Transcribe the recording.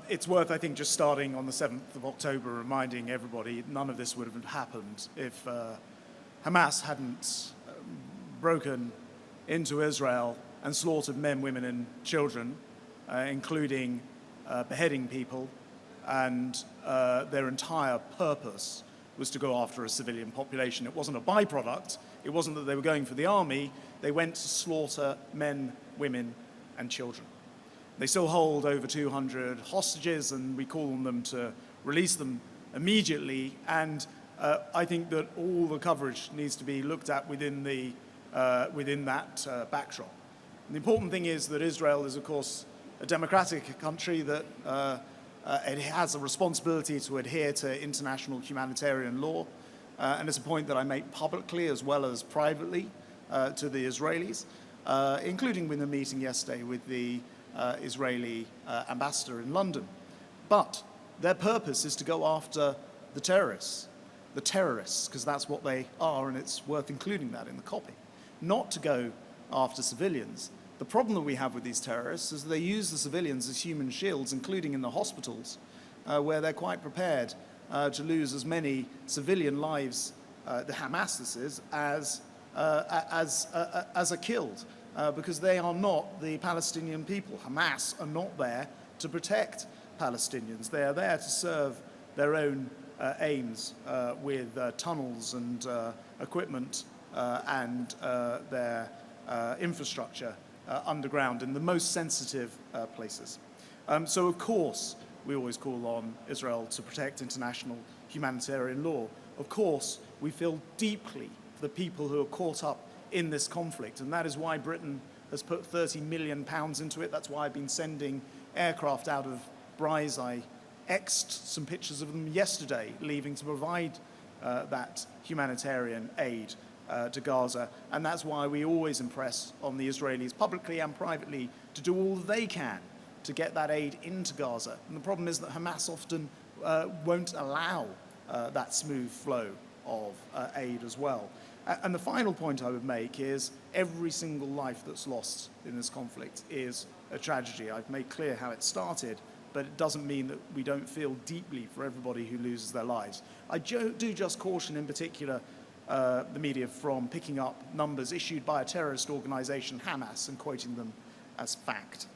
It's worth, I think, just starting on the 7th of October, reminding everybody none of this would have happened if Hamas hadn't broken into Israel and slaughtered men, women, and children, including beheading people, and their entire purpose was to go after a civilian population. It wasn't a byproduct. It wasn't that they were going for the army. They went to slaughter men, women, and children. They still hold over 200 hostages, and we call on them to release them immediately. And I think that all the coverage needs to be looked at within that backdrop. And the important thing is that Israel is, of course, a democratic country that it has a responsibility to adhere to international humanitarian law. And it's a point that I make publicly as well as privately to the Israelis, including with the meeting yesterday with the Israeli ambassador in London. But their purpose is to go after the terrorists, because that's what they are, and it's worth including that in the copy, not to go after civilians. The problem that we have with these terrorists is that they use the civilians as human shields, including in the hospitals, where they're quite prepared to lose as many civilian lives, the Hamas this is, as are killed, because they are not the Palestinian people. Hamas are not there to protect Palestinians. They are there to serve their own aims with tunnels and equipment and their infrastructure underground in the most sensitive places. So of course we always call on Israel to protect international humanitarian law. Of course we feel deeply for the people who are caught up in this conflict, and that is why Britain has put £30 million into it. That's why I've been sending aircraft out of Bryce. I X'd some pictures of them yesterday, leaving to provide that humanitarian aid to Gaza. And that's why we always impress on the Israelis, publicly and privately, to do all they can to get that aid into Gaza. And the problem is that Hamas often won't allow that smooth flow of aid as well. And the final point I would make is every single life that's lost in this conflict is a tragedy. I've made clear how it started, but it doesn't mean that we don't feel deeply for everybody who loses their lives. I do just caution in particular the media from picking up numbers issued by a terrorist organization, Hamas, and quoting them as fact.